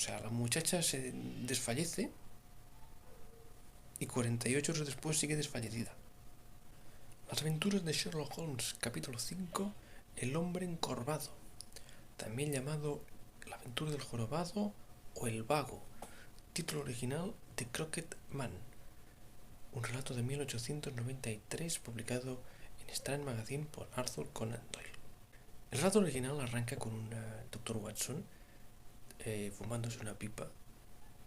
O sea, la muchacha se desfallece y 48 horas después sigue desfallecida. Las aventuras de Sherlock Holmes, capítulo 5, El hombre encorvado, también llamado La aventura del jorobado o El vago, título original The Crooked Man, un relato de 1893 publicado en Strand Magazine por Arthur Conan Doyle. El relato original arranca con un Dr. Watson fumándose una pipa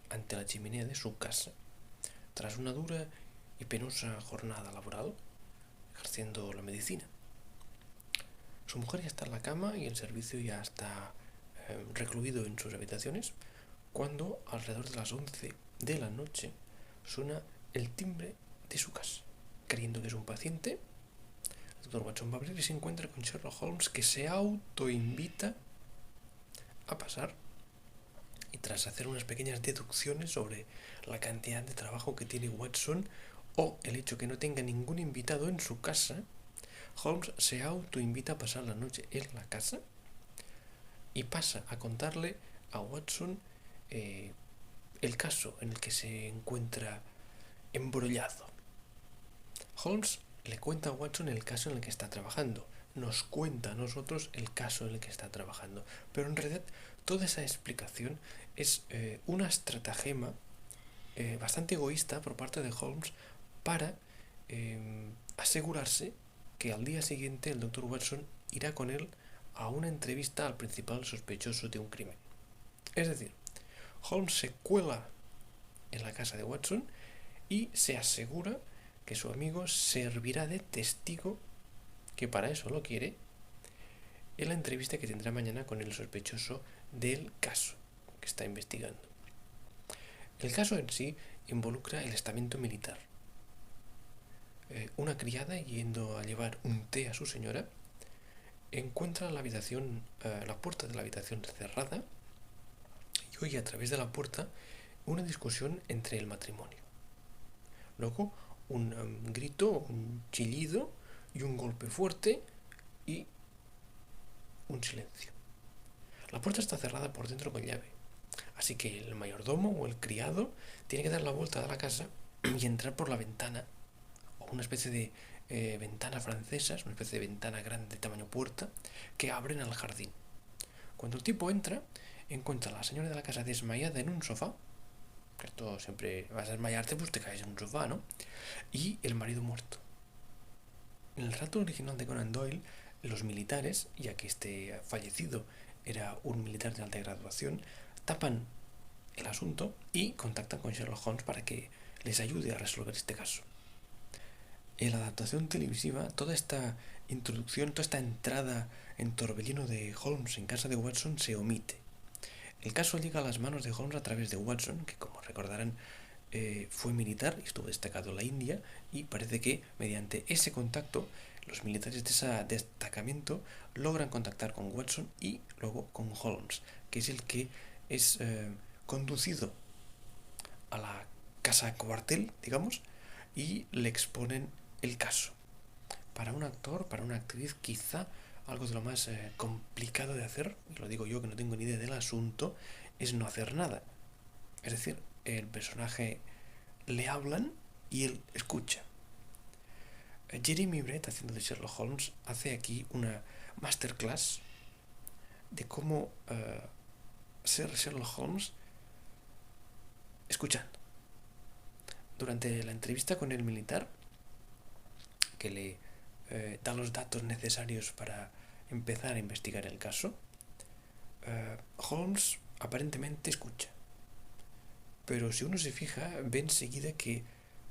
ante la chimenea de su casa tras una dura y penosa jornada laboral ejerciendo la medicina. Su mujer ya está en la cama y el servicio ya está recluido en sus habitaciones cuando alrededor de las 11 de la noche suena el timbre de su casa. Creyendo que es un paciente, el Dr. Watson va a abrir y se encuentra con Sherlock Holmes, que se autoinvita a pasar, y tras hacer unas pequeñas deducciones sobre la cantidad de trabajo que tiene Watson o el hecho que no tenga ningún invitado en su casa, Holmes se autoinvita a pasar la noche en la casa y pasa a contarle a Watson el caso en el que se encuentra embrollado. Holmes le cuenta a Watson el caso en el que está trabajando, nos cuenta a nosotros el caso en el que está trabajando, pero en realidad toda esa explicación es una estratagema bastante egoísta por parte de Holmes para asegurarse que al día siguiente el Dr. Watson irá con él a una entrevista al principal sospechoso de un crimen. Es decir, Holmes se cuela en la casa de Watson y se asegura que su amigo servirá de testigo, que para eso lo quiere, en la entrevista que tendrá mañana con el sospechoso del caso que está investigando. El caso en sí involucra el estamento militar. Una criada, yendo a llevar un té a su señora, encuentra la puerta de la habitación cerrada y oye a través de la puerta una discusión entre el matrimonio. Luego un grito, un chillido y un golpe fuerte y un silencio. La puerta está cerrada por dentro con llave, así que el mayordomo o el criado tiene que dar la vuelta a la casa y entrar por la ventana, o una especie de ventana francesa, una especie de ventana grande de tamaño puerta, que abren al jardín. Cuando el tipo entra, encuentra a la señora de la casa desmayada en un sofá, que esto siempre vas a desmayarte, pues te caes en un sofá, ¿no? Y el marido muerto. En el relato original de Conan Doyle, los militares, ya que este fallecido era un militar de alta graduación, tapan el asunto y contactan con Sherlock Holmes para que les ayude a resolver este caso. En la adaptación televisiva, toda esta introducción, toda esta entrada en torbellino de Holmes en casa de Watson se omite. El caso llega a las manos de Holmes a través de Watson, que como recordarán fue militar y estuvo destacado en la India, y parece que mediante ese contacto los militares de ese destacamento logran contactar con Watson y luego con Holmes, que es el que es conducido a la casa cuartel, digamos, y le exponen el caso. Para un actor, para una actriz, quizá algo de lo más complicado de hacer, y lo digo yo que no tengo ni idea del asunto, es no hacer nada. Es decir, el personaje le hablan y él escucha. Jeremy Brett, haciendo de Sherlock Holmes, hace aquí una masterclass de cómo ser Sherlock Holmes escuchando. Durante la entrevista con el militar, que le da los datos necesarios para empezar a investigar el caso, Holmes aparentemente escucha. Pero si uno se fija, ve enseguida que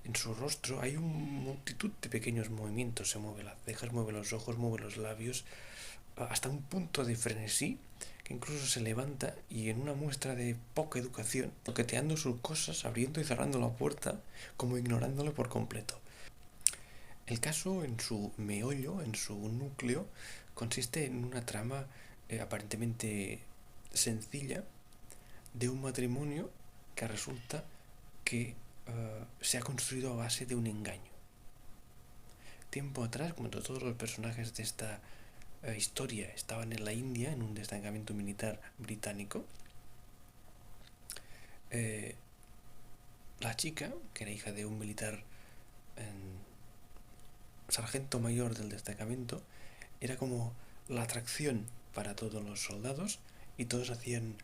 en su rostro hay una multitud de pequeños movimientos. Se mueve las cejas, mueve los ojos, mueve los labios, hasta un punto de frenesí que incluso se levanta y en una muestra de poca educación, toqueteando sus cosas, abriendo y cerrando la puerta, como ignorándole por completo. El caso, en su meollo, en su núcleo, consiste en una trama aparentemente sencilla de un matrimonio que resulta que se ha construido a base de un engaño. Tiempo atrás, cuando todos los personajes de esta historia estaban en la India, en un destacamento militar británico, eh, la chica, que era hija de un militar sargento mayor del destacamento, era como la atracción para todos los soldados y todos hacían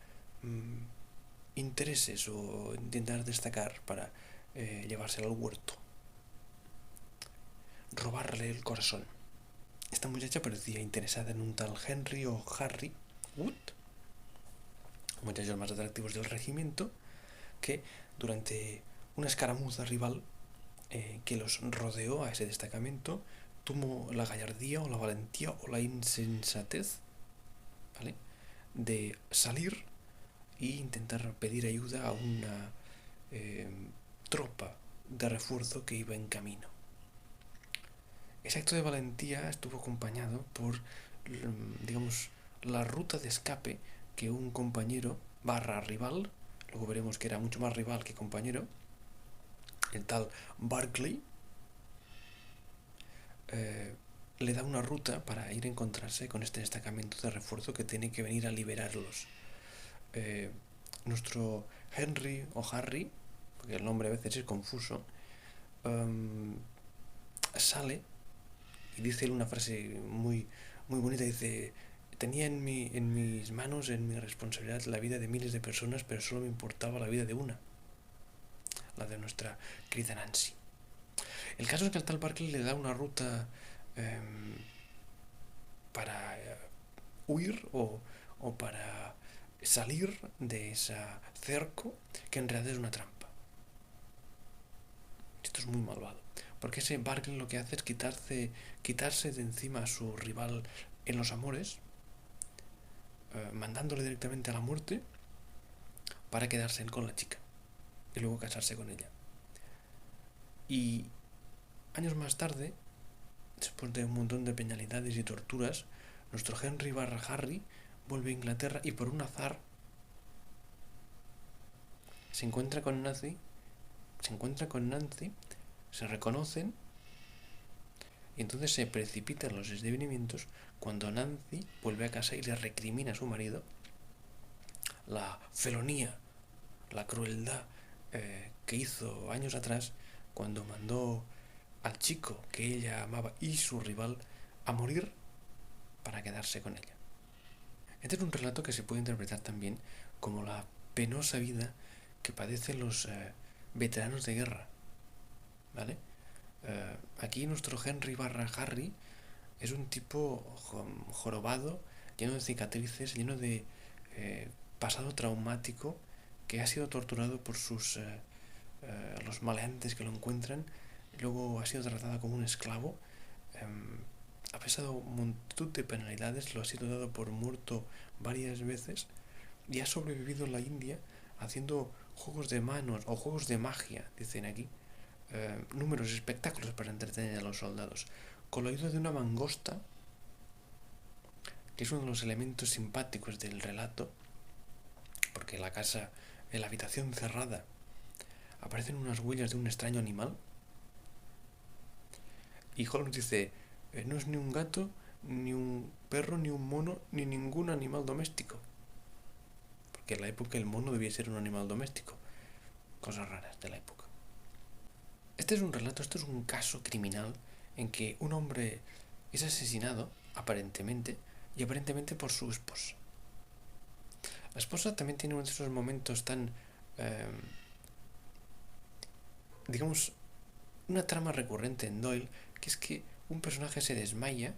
intereses o intentar destacar para llevárselo al huerto, robarle el corazón. Esta muchacha parecía interesada en un tal Henry o Harry Wood, muchachos más atractivos del regimiento, que durante una escaramuza rival que los rodeó a ese destacamento, tuvo la gallardía o la valentía o la insensatez, ¿vale?, de salir e intentar pedir ayuda a una tropa de refuerzo que iba en camino. Ese acto de valentía estuvo acompañado por, digamos, la ruta de escape que un compañero barra rival, luego veremos que era mucho más rival que compañero, el tal Barclay, le da una ruta para ir a encontrarse con este destacamento de refuerzo que tiene que venir a liberarlos. Nuestro Henry o Harry, porque el nombre a veces es confuso, sale y dice una frase muy, muy bonita, dice: tenía en mis manos, en mi responsabilidad, la vida de miles de personas, pero solo me importaba la vida de una, la de nuestra querida Nancy. El caso es que al tal Barclay le da una ruta para huir o para salir de ese cerco que en realidad es una trampa. Esto es muy malvado, porque ese Barclay lo que hace es quitarse de encima a su rival en los amores, mandándole directamente a la muerte para quedarse él con la chica y luego casarse con ella. Y años más tarde, después de un montón de penalidades y torturas, nuestro Henry barra Harry vuelve a Inglaterra y por un azar se encuentra con Nancy, se reconocen y entonces se precipitan los descubrimientos cuando Nancy vuelve a casa y le recrimina a su marido la felonía, la crueldad que hizo años atrás cuando mandó al chico que ella amaba y su rival a morir para quedarse con ella. Este es un relato que se puede interpretar también como la penosa vida que padecen los veteranos de guerra, ¿vale? Aquí nuestro Henry barra Harry es un tipo jorobado, lleno de cicatrices, lleno de pasado traumático, que ha sido torturado por los maleantes que lo encuentran, luego ha sido tratado como un esclavo, ha pasado multitud de penalidades, lo ha sido dado por muerto varias veces y ha sobrevivido en la India haciendo juegos de manos o juegos de magia, dicen aquí, números, espectáculos para entretener a los soldados, con la ayuda de una mangosta, que es uno de los elementos simpáticos del relato, porque en la habitación cerrada, aparecen unas huellas de un extraño animal. Y Holmes dice: no es ni un gato, ni un perro, ni un mono, ni ningún animal doméstico. Porque en la época el mono debía ser un animal doméstico. Cosas raras de la época. Este es un caso criminal en que un hombre es asesinado, aparentemente, y aparentemente por su esposa. La esposa también tiene uno de esos momentos tan, digamos, una trama recurrente en Doyle, que es que un personaje se desmaya,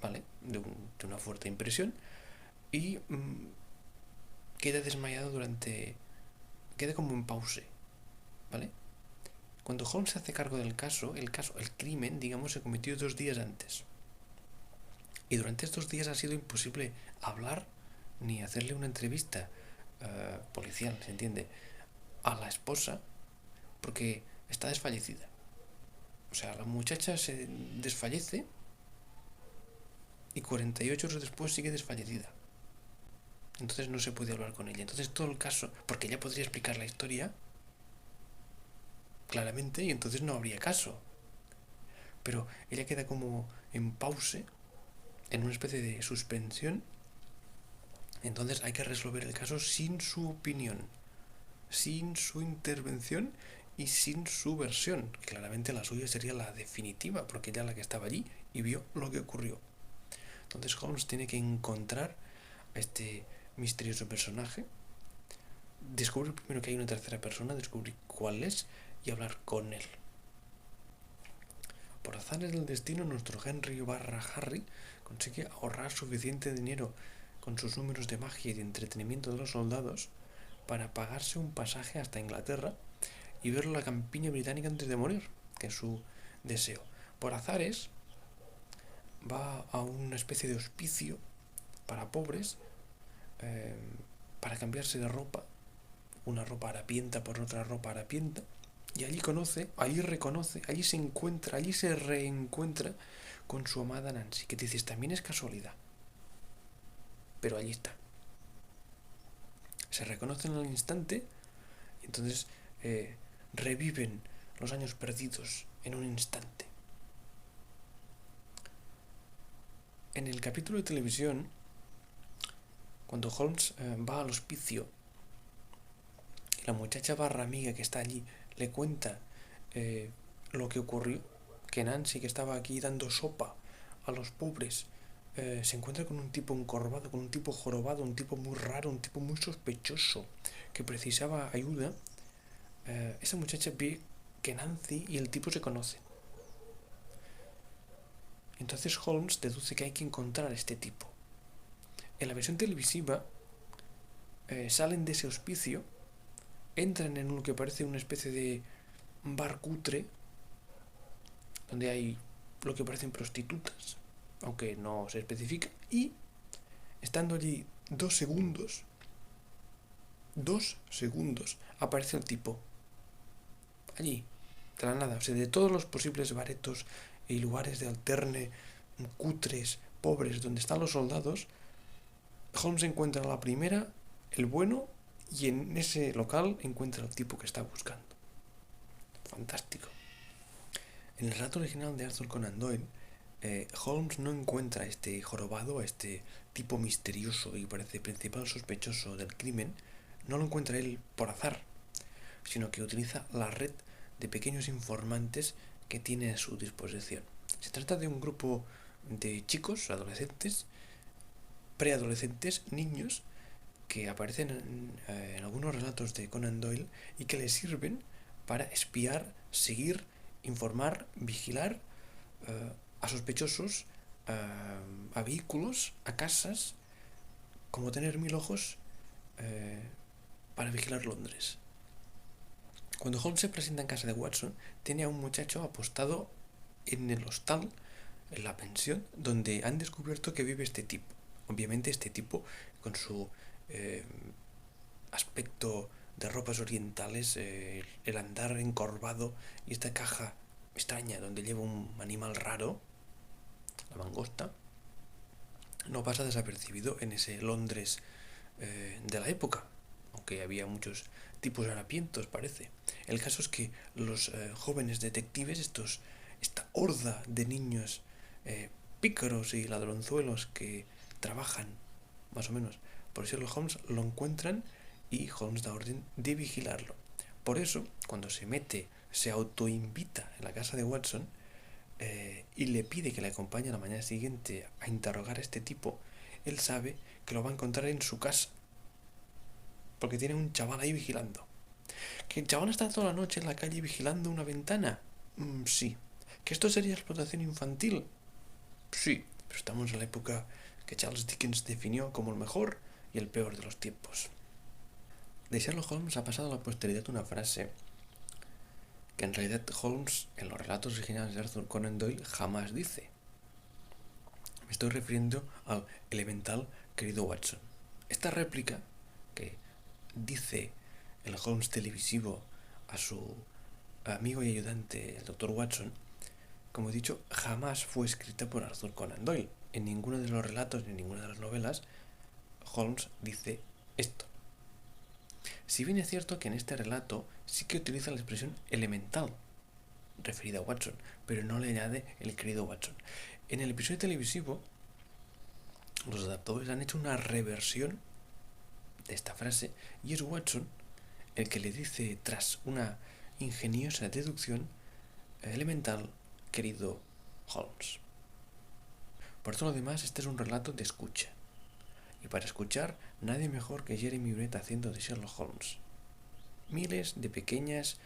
¿vale?, de una fuerte impresión, y queda desmayado queda como en pause, ¿vale? Cuando Holmes se hace cargo del caso, el crimen, digamos, se cometió 2 días antes. Y durante estos días ha sido imposible hablar ni hacerle una entrevista policial, ¿se entiende?, a la esposa, porque está desfallecida. O sea, la muchacha se desfallece y 48 horas después sigue desfallecida. Entonces no se puede hablar con ella. Entonces todo el caso, porque ella podría explicar la historia claramente y entonces no habría caso. Pero ella queda como en pause, en una especie de suspensión. Entonces hay que resolver el caso sin su opinión. sin su intervención y sin su versión. Claramente la suya sería la definitiva, porque ella es la que estaba allí y vio lo que ocurrió. Entonces Holmes tiene que encontrar a este misterioso personaje, descubrir primero que hay una tercera persona, descubrir cuál es y hablar con él. Por azares del destino, nuestro Henry barra Harry consigue ahorrar suficiente dinero con sus números de magia y de entretenimiento de los soldados para pagarse un pasaje hasta Inglaterra y ver la campiña británica antes de morir, que es su deseo. Por azares, va a una especie de hospicio para pobres, para cambiarse de ropa, una ropa harapienta por otra ropa harapienta, y allí conoce, allí reconoce, allí se encuentra, allí se reencuentra con su amada Nancy, que dices, también es casualidad, pero allí está. Se reconocen al instante y entonces reviven los años perdidos en un instante. En el capítulo de televisión, cuando Holmes va al hospicio y la muchacha barra amiga que está allí le cuenta lo que ocurrió, que Nancy, que estaba aquí dando sopa a los pobres, se encuentra con un tipo encorvado, con un tipo jorobado, un tipo muy raro, un tipo muy sospechoso, que precisaba ayuda. Esa muchacha ve que Nancy y el tipo se conocen. Entonces Holmes deduce que hay que encontrar a este tipo. En la versión televisiva salen de ese hospicio, entran en lo que parece una especie de bar cutre, donde hay lo que parecen prostitutas, aunque no se especifica, y estando allí 2 segundos, aparece el tipo. Allí, de la nada, o sea, de todos los posibles baretos y lugares de alterne, cutres, pobres, donde están los soldados, Holmes encuentra la primera, el bueno, y en ese local encuentra el tipo que está buscando. Fantástico. En el relato original de Arthur Conan Doyle, Holmes no encuentra a este jorobado, a este tipo misterioso y parece principal sospechoso del crimen, no lo encuentra él por azar, sino que utiliza la red de pequeños informantes que tiene a su disposición. Se trata de un grupo de chicos, adolescentes, preadolescentes, niños, que aparecen en algunos relatos de Conan Doyle y que le sirven para espiar, seguir, informar, vigilar a sospechosos, a vehículos, a casas, como tener 1000 ojos para vigilar Londres. Cuando Holmes se presenta en casa de Watson, tiene a un muchacho apostado en el hostal, en la pensión, donde han descubierto que vive este tipo. Obviamente este tipo, con su aspecto de ropas orientales, el andar encorvado y esta caja extraña donde lleva un animal raro, la mangosta, no pasa desapercibido en ese Londres de la época, aunque había muchos tipos harapientos, parece. El caso es que los jóvenes detectives, esta horda de niños pícaros y ladronzuelos que trabajan, más o menos, por Sherlock Holmes, lo encuentran y Holmes da orden de vigilarlo. Por eso, cuando se mete, se autoinvita en la casa de Watson y le pide que le acompañe a la mañana siguiente a interrogar a este tipo, él sabe que lo va a encontrar en su casa, porque tiene un chaval ahí vigilando. ¿Que el chaval está toda la noche en la calle vigilando una ventana? Sí. ¿Que esto sería explotación infantil? Sí, pero estamos en la época que Charles Dickens definió como el mejor y el peor de los tiempos. De Sherlock Holmes ha pasado a la posteridad una frase que en realidad Holmes, en los relatos originales de Arthur Conan Doyle, jamás dice. Me estoy refiriendo al elemental querido Watson. Esta réplica que dice el Holmes televisivo a su amigo y ayudante, el Dr. Watson, como he dicho, jamás fue escrita por Arthur Conan Doyle. En ninguno de los relatos ni en ninguna de las novelas Holmes dice esto. Si bien es cierto que en este relato sí que utiliza la expresión elemental referida a Watson, pero no le añade el querido Watson. En el episodio televisivo, los adaptadores han hecho una reversión de esta frase y es Watson el que le dice tras una ingeniosa deducción elemental, querido Holmes. Por todo lo demás, este es un relato de escucha. Y para escuchar, nadie mejor que Jeremy Brett haciendo de Sherlock Holmes. Miles de pequeños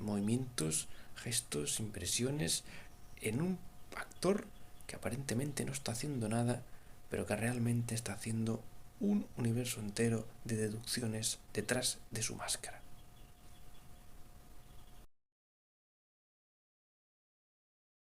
movimientos, gestos, impresiones en un actor que aparentemente no está haciendo nada, pero que realmente está haciendo un universo entero de deducciones detrás de su máscara.